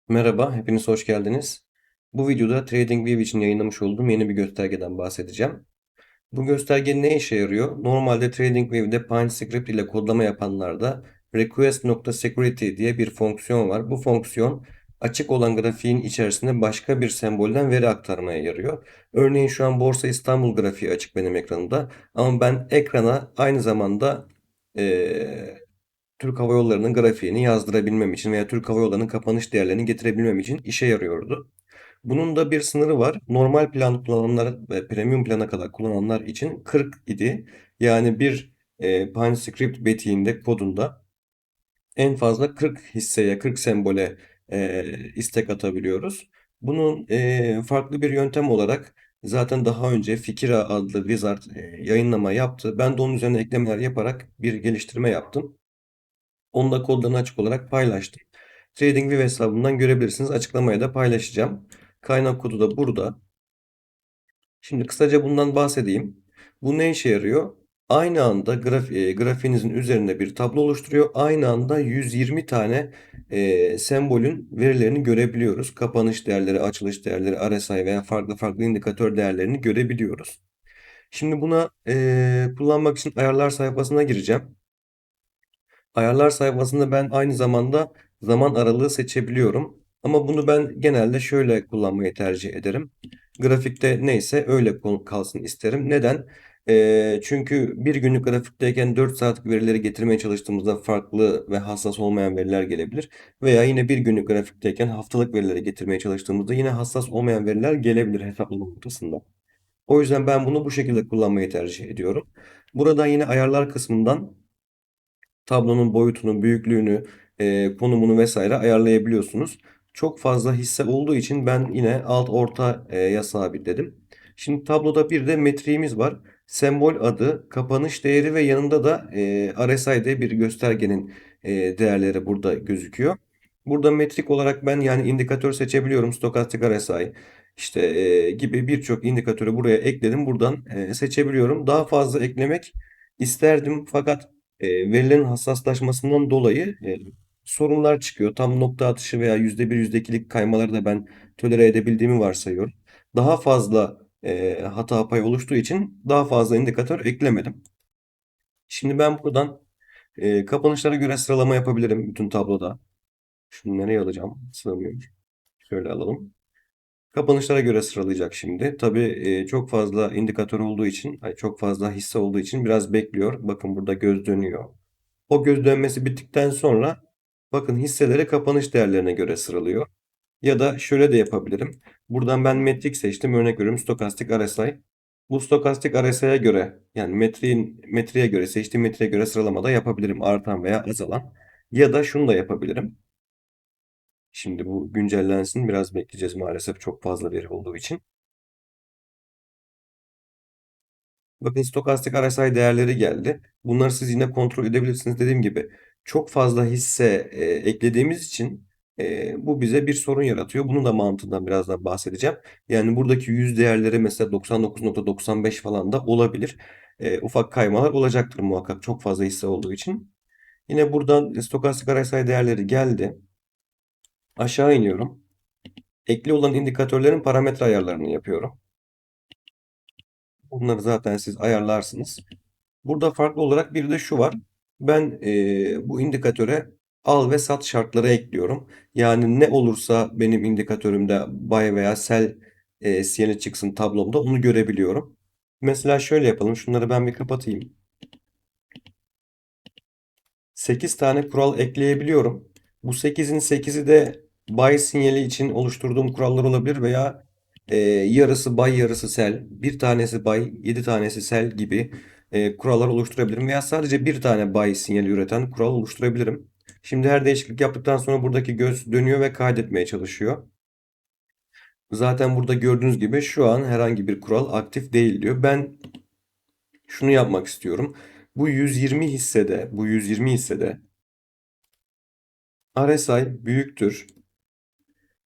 Merhaba, hepiniz hoş geldiniz. Bu videoda TradingView için yayınlamış olduğum yeni bir göstergeden bahsedeceğim. Bu gösterge ne işe yarıyor? Normalde TradingView'de PineScript ile kodlama yapanlarda request.security diye bir fonksiyon var. Bu fonksiyon açık olan grafiğin içerisinde başka bir sembolden veri aktarmaya yarıyor. Örneğin şu an Borsa İstanbul grafiği açık benim ekranımda. Ama ben ekrana aynı zamanda Türk Hava Yolları'nın grafiğini yazdırabilmem için veya Türk Hava Yolları'nın kapanış değerlerini getirebilmem için işe yarıyordu. Bunun da bir sınırı var. Normal plan kullananlar ve premium plana kadar kullananlar için 40 idi. Yani bir PineScript betiğinde kodunda en fazla 40 hisseye, 40 sembole istek atabiliyoruz. Bunun farklı bir yöntem olarak zaten daha önce Fikira adlı wizard yayınlama yaptı. Ben de onun üzerine eklemeler yaparak bir geliştirme yaptım. Onu da kodlarını açık olarak paylaştım. TradingView hesabından görebilirsiniz. Açıklamaya da paylaşacağım. Kaynak kodu da burada. Şimdi kısaca bundan bahsedeyim. Bu ne işe yarıyor? Aynı anda grafiğinizin üzerinde bir tablo oluşturuyor. Aynı anda 120 tane sembolün verilerini görebiliyoruz. Kapanış değerleri, açılış değerleri, RSI veya farklı farklı indikatör değerlerini görebiliyoruz. Şimdi buna kullanmak için ayarlar sayfasına gireceğim. Ayarlar sayfasında ben aynı zamanda zaman aralığı seçebiliyorum. Ama bunu ben genelde şöyle kullanmayı tercih ederim. Grafikte neyse öyle kalsın isterim. Neden? Çünkü bir günlük grafikteyken 4 saatlik verileri getirmeye çalıştığımızda farklı ve hassas olmayan veriler gelebilir. Veya yine bir günlük grafikteyken haftalık verileri getirmeye çalıştığımızda yine hassas olmayan veriler gelebilir hesaplama noktasında. O yüzden ben bunu bu şekilde kullanmayı tercih ediyorum. Buradan yine ayarlar kısmından tablonun boyutunu, büyüklüğünü, konumunu vesaire ayarlayabiliyorsunuz. Çok fazla hisse olduğu için ben yine alt ortaya sabitledim. Şimdi tabloda bir de metriğimiz var. Sembol adı, kapanış değeri ve yanında da RSI'de bir göstergenin değerleri burada gözüküyor. Burada metrik olarak ben yani indikatör seçebiliyorum. Stokastik RSI işte gibi birçok indikatörü buraya ekledim. Buradan seçebiliyorum. Daha fazla eklemek isterdim fakat verilerin hassaslaşmasından dolayı sorunlar çıkıyor. Tam nokta atışı veya %1, %2'lik kaymaları da ben tolere edebildiğimi varsayıyorum. Daha fazla hata payı oluştuğu için daha fazla indikatör eklemedim. Şimdi ben buradan kapanışlara göre sıralama yapabilirim bütün tabloda. Şunu nereye alacağım? Sığmıyor. Şöyle alalım. Kapanışlara göre sıralayacak şimdi. Tabii çok fazla indikatör olduğu için, çok fazla hisse olduğu için biraz bekliyor. Bakın burada göz dönüyor. O göz dönmesi bittikten sonra bakın hisseleri kapanış değerlerine göre sıralıyor. Ya da şöyle de yapabilirim. Buradan ben metrik seçtim. Örnek veriyorum stokastik RSI. Bu stokastik RSI'ye göre yani metriğe göre seçtiğim metriğe göre sıralamada yapabilirim. Artan veya azalan. Ya da şunu da yapabilirim. Şimdi bu güncellensin. Biraz bekleyeceğiz maalesef çok fazla veri olduğu için. Bakın stokastik RSI değerleri geldi. Bunları siz yine kontrol edebilirsiniz. Dediğim gibi çok fazla hisse eklediğimiz için bu bize bir sorun yaratıyor. Bunun da mantığından birazdan bahsedeceğim. Yani buradaki yüz değerleri mesela 99.95 falan da olabilir. Ufak kaymalar olacaktır muhakkak çok fazla hisse olduğu için. Yine buradan stokastik RSI değerleri geldi. Aşağı iniyorum. Ekli olan indikatörlerin parametre ayarlarını yapıyorum. Bunları zaten siz ayarlarsınız. Burada farklı olarak bir de şu var. Ben bu indikatöre al ve sat şartları ekliyorum. Yani ne olursa benim indikatörümde buy veya sell sinyali çıksın tablomda onu görebiliyorum. Mesela şöyle yapalım. Şunları ben bir kapatayım. 8 tane kural ekleyebiliyorum. Bu 8'in 8'i de buy sinyali için oluşturduğum kurallar olabilir veya yarısı buy yarısı sell, bir tanesi buy, 7 tanesi sell gibi kurallar oluşturabilirim veya sadece bir tane buy sinyali üreten kural oluşturabilirim. Şimdi her değişiklik yaptıktan sonra buradaki göz dönüyor ve kaydetmeye çalışıyor. Zaten burada gördüğünüz gibi şu an herhangi bir kural aktif değil diyor. Ben şunu yapmak istiyorum. Bu 120 hissede RSI büyüktür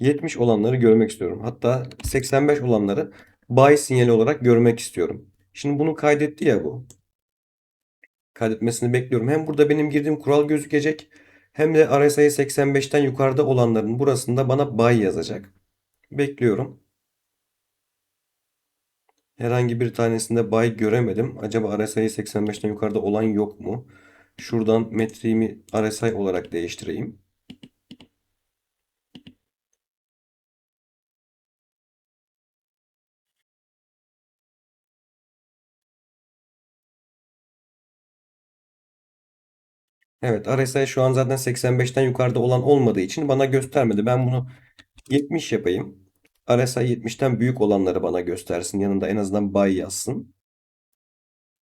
70 olanları görmek istiyorum. Hatta 85 olanları buy sinyali olarak görmek istiyorum. Şimdi bunu kaydetti ya bu. Kaydetmesini bekliyorum. Hem burada benim girdiğim kural gözükecek. Hem de RSI 85'ten yukarıda olanların burasında bana buy yazacak. Bekliyorum. Herhangi bir tanesinde buy göremedim. Acaba RSI 85'ten yukarıda olan yok mu? Şuradan metriğimi RSI olarak değiştireyim. Evet, RSI şu an zaten 85'ten yukarıda olan olmadığı için bana göstermedi. Ben bunu 70 yapayım. RSI 70'ten büyük olanları bana göstersin. Yanında en azından buy yazsın.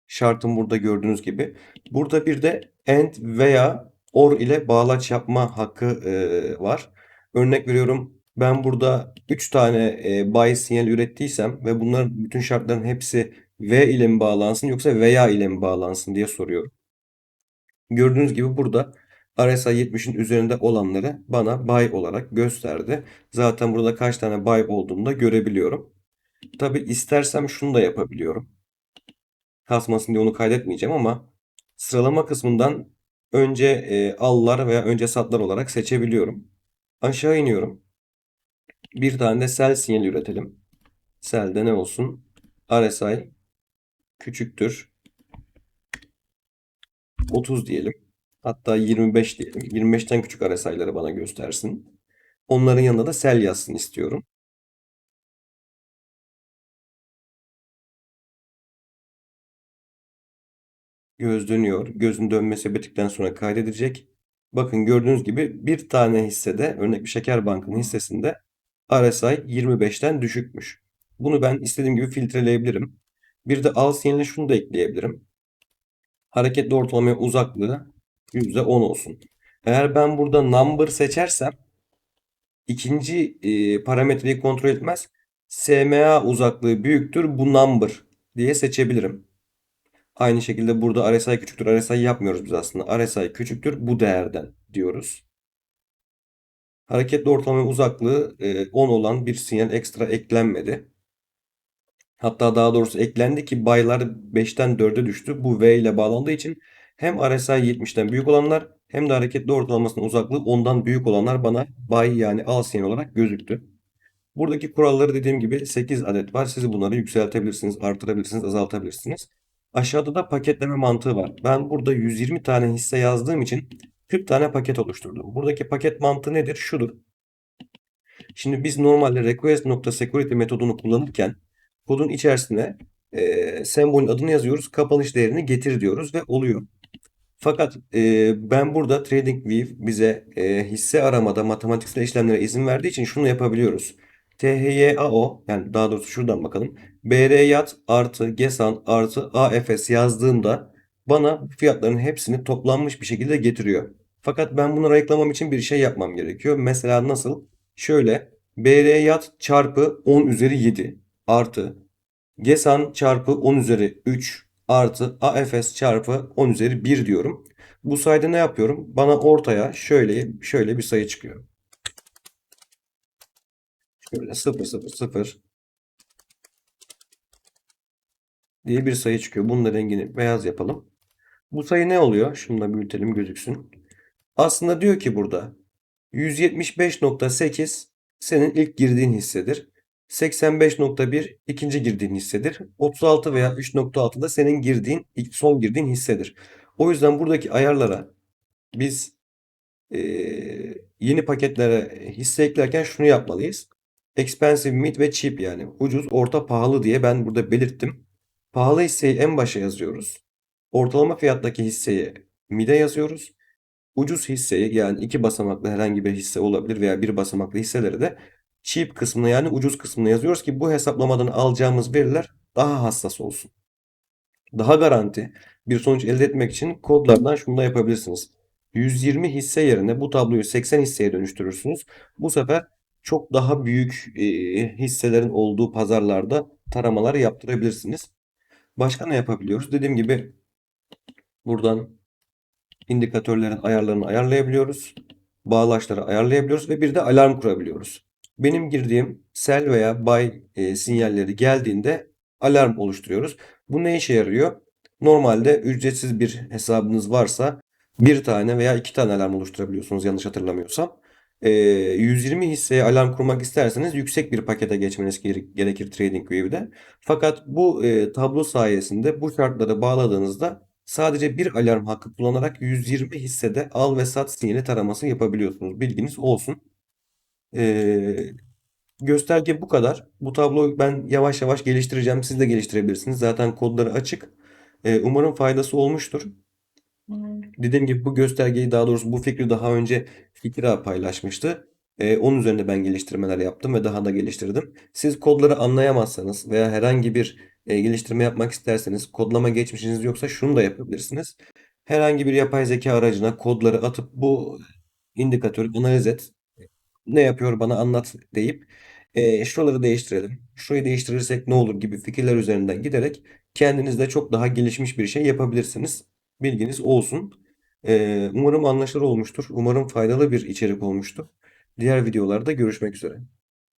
Şartım burada gördüğünüz gibi. Burada bir de and veya or ile bağlaç yapma hakkı var. Örnek veriyorum. Ben burada 3 tane buy sinyal ürettiysem ve bunların bütün şartların hepsi v ile mi bağlansın yoksa veya ile mi bağlansın diye soruyorum. Gördüğünüz gibi burada RSI 70'in üzerinde olanları bana buy olarak gösterdi. Zaten burada kaç tane buy olduğunu da görebiliyorum. Tabi istersem şunu da yapabiliyorum. Kasmasın diye onu kaydetmeyeceğim ama sıralama kısmından önce allar veya önce satlar olarak seçebiliyorum. Aşağı iniyorum. Bir tane de sell sinyali üretelim. Sell'de ne olsun? RSI küçüktür 30 diyelim. Hatta 25 diyelim. 25'ten küçük RSI'ları bana göstersin. Onların yanında da sell yazsın istiyorum. Göz dönüyor. Gözün dönmesi bittikten sonra kaydedecek. Bakın gördüğünüz gibi bir tane hissede, örnek bir şeker bankının hissesinde RSI 25'ten düşükmüş. Bunu ben istediğim gibi filtreleyebilirim. Bir de al sinyali şunu da ekleyebilirim. Hareketli ortalamaya uzaklığı %10 olsun. Eğer ben burada number seçersem ikinci parametreyi kontrol etmez. SMA uzaklığı büyüktür bu number diye seçebilirim. Aynı şekilde burada RSI küçüktür. RSI yapmıyoruz biz aslında. RSI küçüktür bu değerden diyoruz. Hareketli ortalama uzaklığı 10 olan bir sinyal ekstra eklenmedi. Hatta daha doğrusu eklendi ki baylar 5'ten 4'e düştü. Bu V ile bağlandığı için hem RSI 70'ten büyük olanlar hem de hareketli ortalamasının uzaklığı ondan büyük olanlar bana bay yani al sinyal olarak gözüktü. Buradaki kuralları dediğim gibi 8 adet var. Siz bunları yükseltebilirsiniz, artırabilirsiniz, azaltabilirsiniz. Aşağıda da paketleme mantığı var. Ben burada 120 tane hisse yazdığım için 40 tane paket oluşturdum. Buradaki paket mantığı nedir? Şudur. Şimdi biz normalde request.security metodunu kullanırken kodun içerisine sembolün adını yazıyoruz. Kapanış değerini getir diyoruz ve oluyor. Fakat ben burada TradingView bize hisse aramada matematiksel işlemlere izin verdiği için şunu yapabiliyoruz. THYAO yani daha doğrusu şuradan bakalım. BRYAT artı GESAN artı AFS yazdığımda bana bu fiyatların hepsini toplanmış bir şekilde getiriyor. Fakat ben bunu ayıklamam için bir şey yapmam gerekiyor. Mesela nasıl? Şöyle BRYAT çarpı 10 üzeri 7 artı GESAN çarpı 10 üzeri 3 artı AFS çarpı 10 üzeri 1 diyorum. Bu sayede ne yapıyorum? Bana ortaya şöyle bir sayı çıkıyor. Şöyle 0,0,0 diye bir sayı çıkıyor. Bunun da rengini beyaz yapalım. Bu sayı ne oluyor? Şunu da büyütelim gözüksün. Aslında diyor ki burada 175,8 senin ilk girdiğin hissedir. 85,1 ikinci girdiğin hissedir. 36 veya 3,6 da senin son girdiğin hissedir. O yüzden buradaki ayarlara biz yeni paketlere hisse eklerken şunu yapmalıyız. Expensive, mid ve cheap yani ucuz, orta, pahalı diye ben burada belirttim. Pahalı hisseyi en başa yazıyoruz. Ortalama fiyattaki hisseyi mid'e yazıyoruz. Ucuz hisseyi yani iki basamaklı herhangi bir hisse olabilir veya bir basamaklı hisseleri de cheap kısmına yani ucuz kısmına yazıyoruz ki bu hesaplamadan alacağımız veriler daha hassas olsun. Daha garanti bir sonuç elde etmek için kodlardan şunu da yapabilirsiniz. 120 hisse yerine bu tabloyu 80 hisseye dönüştürürsünüz. Bu sefer çok daha büyük hisselerin olduğu pazarlarda taramalar yaptırabilirsiniz. Başka ne yapabiliyoruz? Dediğim gibi buradan indikatörlerin ayarlarını ayarlayabiliyoruz. Bağlaçları ayarlayabiliyoruz ve bir de alarm kurabiliyoruz. Benim girdiğim sell veya buy sinyalleri geldiğinde alarm oluşturuyoruz. Bu ne işe yarıyor? Normalde ücretsiz bir hesabınız varsa Bir tane veya iki tane alarm oluşturabiliyorsunuz yanlış hatırlamıyorsam. 120 hisseye alarm kurmak isterseniz yüksek bir pakete geçmeniz gerekir TradingView'de. Fakat bu tablo sayesinde bu şartlara bağladığınızda sadece bir alarm hakkı kullanarak 120 hissede al ve sat sinyali taraması yapabiliyorsunuz. Bilginiz olsun. Ee, Gösterge bu kadar. Bu tabloyu ben yavaş yavaş geliştireceğim. Siz de geliştirebilirsiniz. Zaten kodları açık. Umarım faydası olmuştur. Dediğim gibi bu göstergeyi, daha doğrusu bu fikri daha önce Fikra paylaşmıştı. Onun üzerine ben geliştirmeler yaptım ve daha da geliştirdim. Siz kodları anlayamazsanız veya herhangi bir geliştirme yapmak isterseniz, kodlama geçmişiniz yoksa şunu da yapabilirsiniz. Herhangi bir yapay zeka aracına kodları atıp bu indikatörü analiz et, ne yapıyor bana anlat deyip şuraları değiştirelim, şurayı değiştirirsek ne olur gibi fikirler üzerinden giderek kendiniz de çok daha gelişmiş bir şey yapabilirsiniz. Bilginiz olsun. Umarım anlaşılır olmuştur. Umarım faydalı bir içerik olmuştur. Diğer videolarda görüşmek üzere.